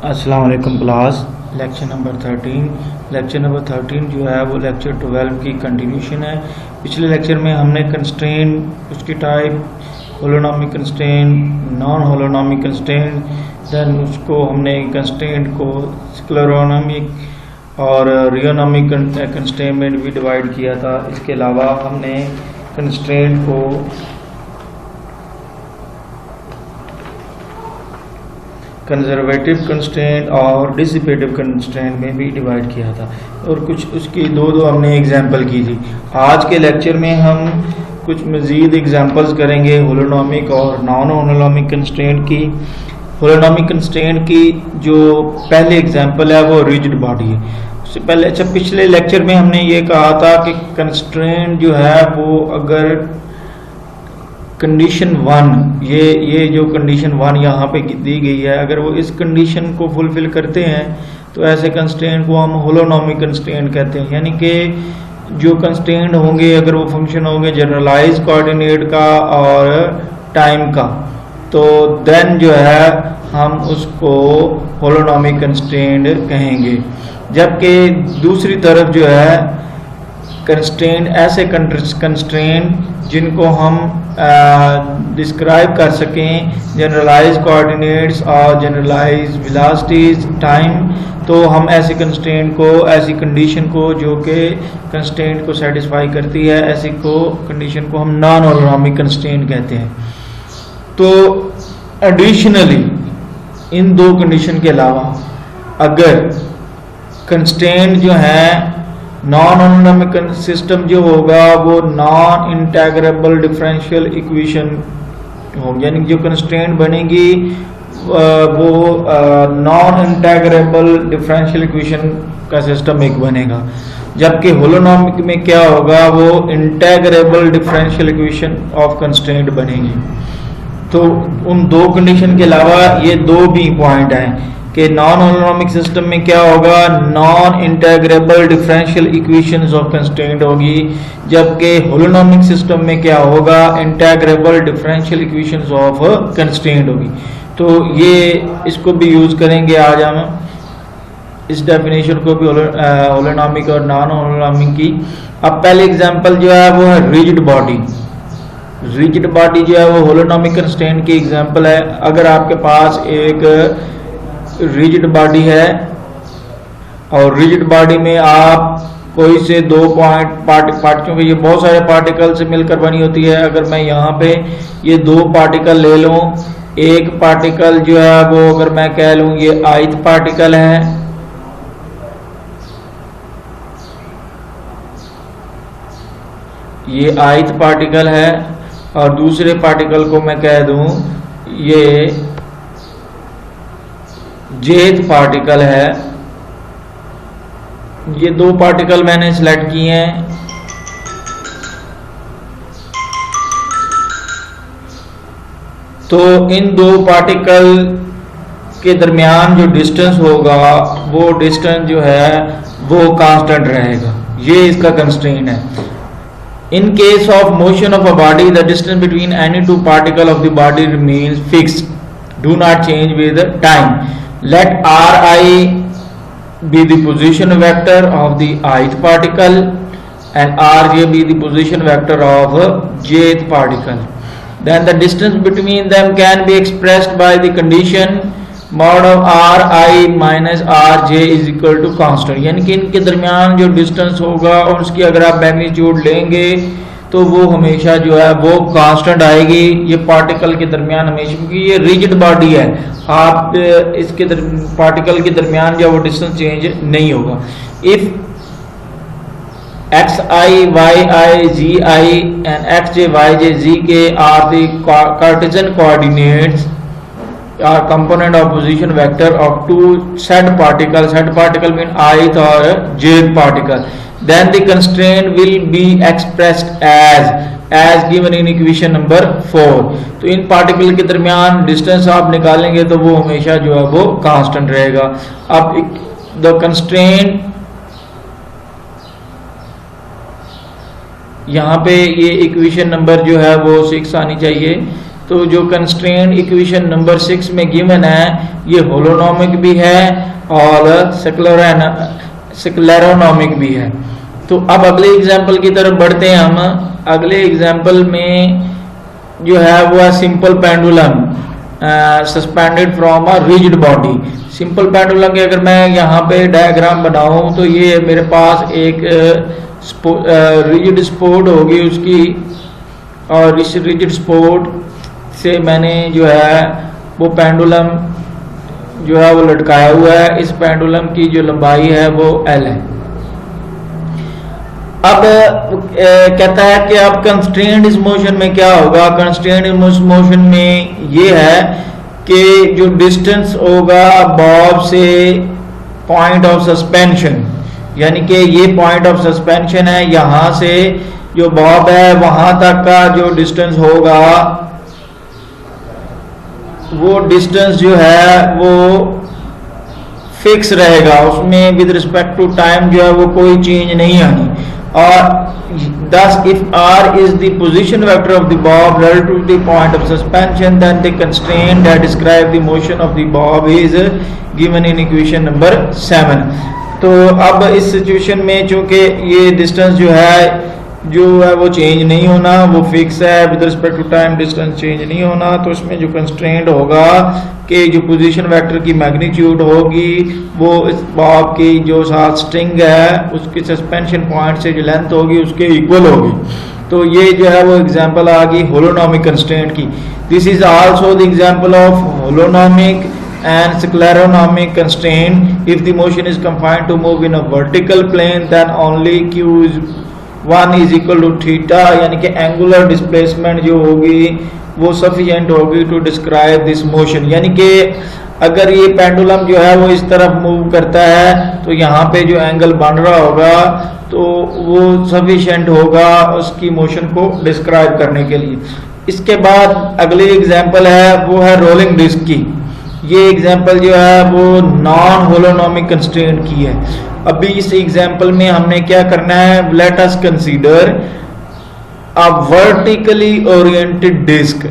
अस्सलाम वालेकुम class. Lecture number 13 जो है वो लेक्चर 12 की कंटिन्यूशन है। पिछले लेक्चर में हमने कंस्ट्रेंट, उसकी type, holonomic constraint, non holonomic constraint, then उसको हमने कंस्ट्रेंट को स्क्लेरोनॉमिक और रियोनॉमिक कंस्ट्रेंट में भी डिवाइड किया था। इसके अलावा हमने कंस्ट्रेंट को कंजर्वेटिव कंस्ट्रेंट और डिसिपेटिव कंस्ट्रेंट में भी डिवाइड किया था और कुछ उसकी दो हमने एग्जांपल की थी। आज के लेक्चर में हम कुछ मज़ीद एग्जांपल्स करेंगे होलोनॉमिक और नॉन होलोनॉमिक कंस्ट्रेंट की। होलोनॉमिक कंस्ट्रेंट की जो पहले एग्जांपल है वो रिजिड बॉडी है। उससे पहले पिछले लेक्चर में हमने ये कहा था कि कंस्ट्रेंट जो है वो अगर कंडीशन 1, ये जो कंडीशन 1 यहाँ पे दी गई है, अगर वो इस कंडीशन को फुलफिल करते हैं तो ऐसे कंस्ट्रेंट को हम होलोनॉमिक कंस्ट्रेंट कहते हैं। यानी कि जो कंस्ट्रेंट होंगे अगर वो फंक्शन होंगे जनरलाइज कोऑर्डिनेट का और टाइम का, तो देन जो है हम उसको होलोनॉमिक कंस्ट्रेंट कहेंगे। जबकि दूसरी तरफ जो है कंस्ट्रेंट, ऐसे कंस्ट्रेंट जिनको हम डिस्क्राइब कर सकें जनरलाइज कोऑर्डिनेट्स और जनरलाइज वेलोसिटीज टाइम, तो हम ऐसे कंस्ट्रेंट को, ऐसी कंडीशन को जो कि कंस्ट्रेंट को सेटिस्फाई करती है, ऐसी को कंडीशन को हम नॉन होलोनॉमिक कंस्ट्रेंट कहते हैं। तो एडिशनली इन दो कंडीशन के अलावा अगर कंस्ट्रेंट जो है नॉन होलोनॉमिक सिस्टम जो होगा वो नॉन इंटेग्रेबल डिफरेंशियल इक्वेशन होगी, यानी जो कंस्ट्रेंट बनेगी वो नॉन इंटेग्रेबल डिफरेंशियल इक्वेशन का सिस्टम एक बनेगा। जबकि होलोनॉमिक में क्या होगा, वो integrable differential equation of constraint बनेगी। तो उन दो कंडीशन के अलावा ये दो भी पॉइंट हैं कि नॉन होलोनॉमिक सिस्टम में क्या होगा, non integrable differential equations of constraint होगी, जबकि होलोनॉमिक सिस्टम में क्या होगा, integrable differential equations of constraint होगी। तो ये इसको भी यूज करेंगे आज हम, इस डेफिनेशन को भी होलोनॉमिक और नॉन होलोनॉमिक की। अब पहले एग्जांपल जो है वो है रिजिड बॉडी। रिजिड बॉडी जो है वो होलोनॉमिक कंस्ट्रेंट की एग्जांपल है। अगर आपके पास एक रिजिड बॉडी है और रिजिड बॉडी में आप कोई से दो पार्टिकल के, ये बहुत सारे पार्टिकल से मिलकर बनी होती है। अगर मैं यहाँ पे ये दो पार्टिकल ले लूँ, एक पार्टिकल जो है वो अगर मैं कह लूँ ये ith पार्टिकल है, ये ith पार्टिकल है, और दूसरे पार्टिकल को मैं कह दूं ये jth पार्टिकल है। ये दो पार्टिकल मैंने सिलेक्ट किए हैं। तो इन दो पार्टिकल के दरमियान जो डिस्टेंस होगा वो डिस्टेंस जो है वो कांस्टेंट रहेगा। ये इसका कंस्ट्रेंट है। In case of motion of a body, the distance between any two particles of the body remains fixed, do not change with time. Let Ri be the position vector of the ith particle and Rj be the position vector of jth particle. Then the distance between them can be expressed by the condition mod of Ri minus Rj is equal to constant। यानी कि इनके दरमियान जो distance होगा और उसकी अगर आप मैग्नीट्यूड लेंगे तो वो हमेशा जो है वो कांस्टेंट आएगी। ये पार्टिकल के दरमियान हमेशा, क्योंकि ये रिजिड बॉडी है, आप इसके पार्टिकल के दरमियान जो वो डिस्टेंस चेंज नहीं होगा। If xi, yi, zi and xj, yj, zk are the Cartesian coordinates are component of position vector of two said particle. Said particle mean ith or jth particle. Then the constraint will be expressed as given in equation number 4। तो इन particle के दरमियान distance आप निकालेंगे तो वो हमेशा जो है वो कांस्टेंट रहेगा। अब द कंस्ट्रेंट, यहाँ पे ये इक्वेशन नंबर जो है वो 6 आनी चाहिए। तो जो कंस्ट्रेंट इक्वेशन नंबर 6 में गिवन है ये होलोनोमिक भी है और स्क्लेरोनोमिक भी है। तो अब अगले एग्जाम्पल की तरफ बढ़ते हैं हम। अगले एग्जाम्पल में जो है वो है simple pendulum suspended from a rigid body. Simple pendulum के अगर मैं यहाँ पे डायग्राम बनाऊं तो ये मेरे पास एक रिजिड स्पोर्ट होगी उसकी, और इस रिजिड स्पोर्ट से मैंने जो है वो पेंडुलम जो है वो लटकाया हुआ है। इस पेंडुलम की जो लंबाई है वो L है। अब कहता है कि अब कंस्ट्रेंट इस मोशन में क्या होगा। कंस्ट्रेंट इस मोशन में ये है कि जो डिस्टेंस होगा बॉब से पॉइंट ऑफ सस्पेंशन, यानी कि ये पॉइंट ऑफ सस्पेंशन है, यहां से जो बॉब है वहां तक का जो डिस्टेंस होगा वो डिस्टेंस जो है वो फिक्स रहेगा, उसमें विद रिस्पेक्ट टू टाइम जो है वो कोई चेंज नहीं आनी। और thus if r is the position vector of the bob relative to the point of suspension, then the constraint that describe the motion of the bob is given in equation number 7। तो अब इस situation में चूंकि ये distance जो है वो change नहीं होना, वो फिक्स है, with respect to time distance change नहीं होना, तो इसमें जो कंस्ट्रेंट होगा कि जो पोजीशन वेक्टर की मैग्नीट्यूड होगी वो इस बॉब की जो साथ स्ट्रिंग है उसकी सस्पेंशन पॉइंट से जो लेंथ होगी उसके इक्वल होगी। तो ये जो है वो एग्जांपल आ गई होलोनोमिक कंस्ट्रेंट की। This is also the example of holonomic and scleronomic constraint. If the motion is confined to move in a vertical plane, then only q1 is equal to theta, यानी कि angular displacement जो होगी वो sufficient होगी to describe this motion। यानी कि अगर ये पेंडुलम जो है वो इस तरफ मूव करता है तो यहाँ पे जो एंगल बन रहा होगा तो वो सफिशिएंट होगा उसकी मोशन को डिस्क्राइब करने के लिए। इसके बाद अगली एग्जांपल है वो है रोलिंग डिस्क की। ये एग्जांपल जो है वो नॉन होलोनोमिक कंस्ट्रेंट की है। अभी इस एग्जांपल में हमने क्या करना है, let us consider a vertically oriented disc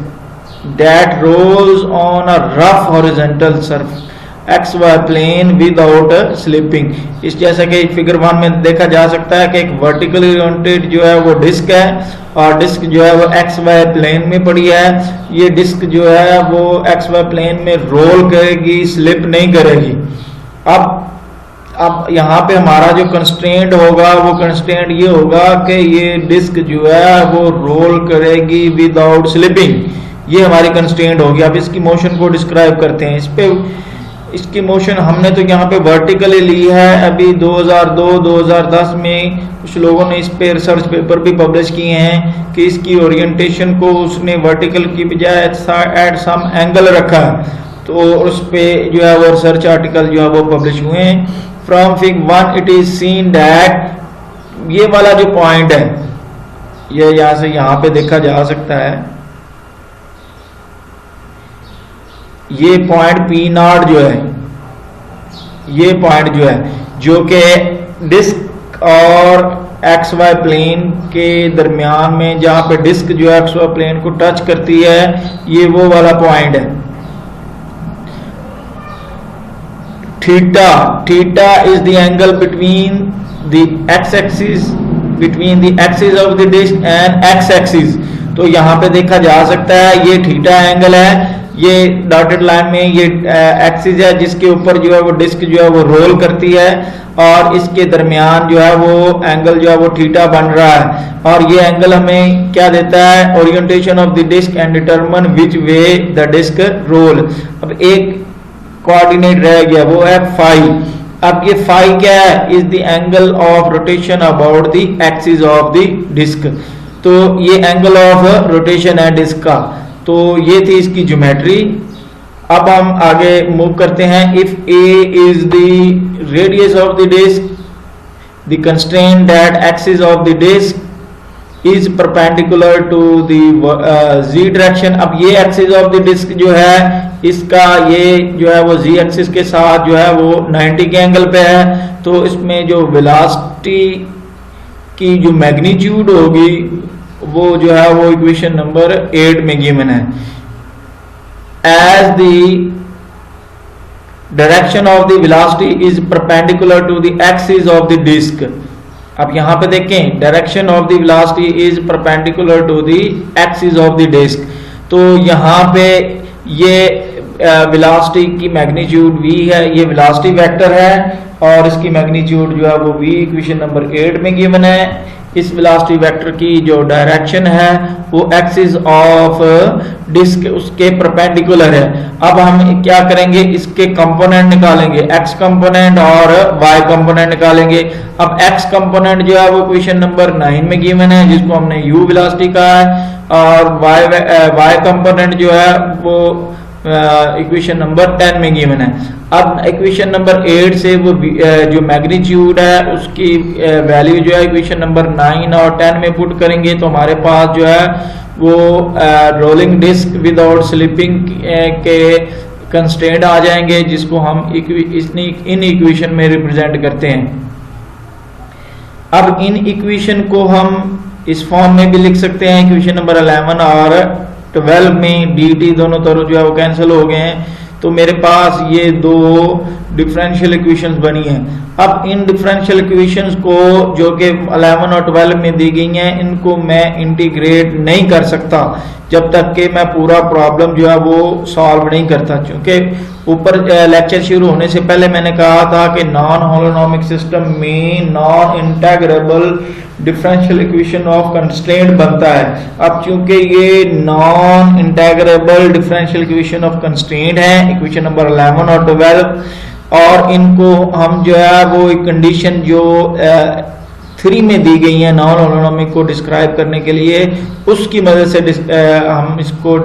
that rolls on a rough horizontal surface XY plane without slipping. इस जैसा कि फिगर 1 में देखा जा सकता है कि एक वर्टिकली ओरिएंटेड जो है वो डिस्क है और डिस्क जो है वो XY प्लेन में पड़ी है। ये डिस्क जो है वो XY प्लेन में रोल करेगी, स्लिप नहीं करेगी। अब यहाँ पे हमारा जो कंस्ट्रेंट होगा वो कंस्ट्रेंट ये होगा कि ये डिस्क जो है वो रोल करेगी विदाउट स्लिपिंग। ये हमारी कंस्ट्रेंट होगी। अब इसकी मोशन को डिस्क्राइब करते हैं। इसकी मोशन हमने तो यहाँ पे वर्टिकली ली है। अभी 2002-2010 में कुछ लोगों ने इस पे रिसर्च पेपर भी पब्लिश किए हैं कि इसकी ओरिएंटेशन को उसने वर्टिकल की बजाय एट सम एंगल रखा, तो उस पे जो है वो रिसर्च आर्टिकल जो है वो पब्लिश हुए हैं। From fig 1 it is seen that ये वाला जो पॉइंट है ये यहाँ से यहाँ पे देखा जा सकता है। ये पॉइंट P0 जो है, ये पॉइंट जो है जो कि डिस्क और XY प्लेन के दरमियान में जहां पे डिस्क जो है XY प्लेन को टच करती है, ये वो वाला पॉइंट है। Theta is the angle between the x axis of the disc and x axis. तो यहाँ पे देखा जा सकता है ये थीटा एंगल है। ये डॉटेड लाइन में ये एक्सिस है जिसके ऊपर जो है वो डिस्क जो है वो रोल करती है और इसके दरमियान जो है वो एंगल जो है वो थीटा बन रहा है। और ये एंगल हमें क्या देता है, orientation of the disc and determine which way the disc roll. अब एक कोऑर्डिनेट रह गया वो है फाई। अब ये फाई क्या है, is the angle of rotation about the axis of the disc. तो ये एंगल ऑफ रोटेशन है डिस्क का। तो ये थी इसकी ज्योमेट्री। अब हम आगे मूव करते हैं। If a is the radius of the disc, the constraint that axis of the disc is perpendicular to the z direction. अब ये एक्सिस ऑफ द डिस्क जो है इसका ये जो है वो z एक्सिस के साथ जो है वो 90 के एंगल पे है। तो इसमें जो वेलोसिटी की जो मैग्नीट्यूड होगी वो जो है वो इक्वेशन नंबर 8 में गिवन है। as the direction of the velocity is perpendicular to the axis of the disk। अब यहाँ पे देखें direction of the velocity is perpendicular to the axis of the disc. तो यहाँ पे ये वेलोसिटी की मैग्नीट्यूड v है, ये वेलोसिटी वेक्टर है और इसकी मैग्नीट्यूड जो है वो v इक्वेशन नंबर 8 में गिवन है। इस वेलोसिटी वेक्टर की जो डायरेक्शन है वो एक्सिस ऑफ डिस्क उसके परपेंडिकुलर है। अब हम क्या करेंगे, इसके कंपोनेंट निकालेंगे, x कंपोनेंट और y कंपोनेंट निकालेंगे। अब x कंपोनेंट जो है वो इक्वेशन नंबर 9 में गिवन है जिसको हमने u वेलोसिटी कहा है, और y कंपोनेंट जो है वो इक्वेशन नंबर 10 में गिवन है। अब इक्वेशन नंबर 8 से वो जो मैग्नीट्यूड है उसकी वैल्यू जो है इक्वेशन नंबर 9 और 10 में पुट करेंगे तो हमारे पास जो है वो रोलिंग डिस्क विदाउट स्लिपिंग के कंस्ट्रेंट आ जाएंगे जिसको हम इन इक्वेशन में रिप्रेजेंट करते हैं। अब इन इक्वेशन को हम इस फॉर्म में भी लिख सकते हैं, इक्वेशन नंबर 11 और 12 में dt दोनों तरफ जो है वो कैंसिल हो गए हैं, तो मेरे पास ये दो डिफरेंशियल इक्वेशंस बनी हैं। अब इन डिफरेंशियल इक्वेशंस को जो कि 11 और 12 में दी गई हैं इनको मैं इंटीग्रेट नहीं कर सकता जब तक कि मैं पूरा प्रॉब्लम जो है वो सॉल्व नहीं करता, क्योंकि ऊपर लेक्चर शुरू होने से पहले मैंने कहा था कि नॉन होलोनोमिक सिस्टम में non integrable differential equation of constraint बनता है। अब चूंकि ये non integrable differential equation of constraint है इक्वेशन नंबर 11 और 12, और इनको हम जो है वो एक कंडीशन जो 3 में दी गई है नॉन होलोनोमिक को डिस्क्राइब करने के लिए उसकी मदद से हम इसको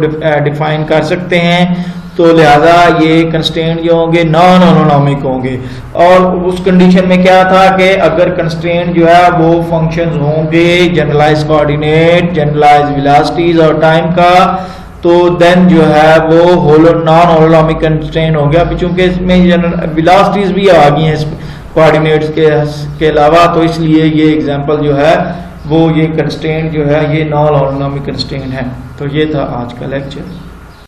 डिफाइन कर सकते हैं। तो लिहाजा ये कंस्ट्रेंट जो होंगे नॉन होलोनोमिक होंगे। और उस कंडीशन में क्या था कि अगर कंस्ट्रेंट जो है वो फंक्शंस होंगे जनरलाइज कोऑर्डिनेट, जनरलाइज वेलोसिटीज और टाइम का, तो देन जो है वो नॉन होलोनोमिक कंस्ट्रेंट हो गया। चूंकि इसमें वेलोसिटीज भी आ गई हैं कोऑर्डिनेट्स के अलावा, तो इसलिए ये एग्जांपल जो है वो ये कंस्ट्रेंट जो है ये नॉन होलोनोमिक कंस्ट्रेंट है। तो ये था आज का लेक्चर।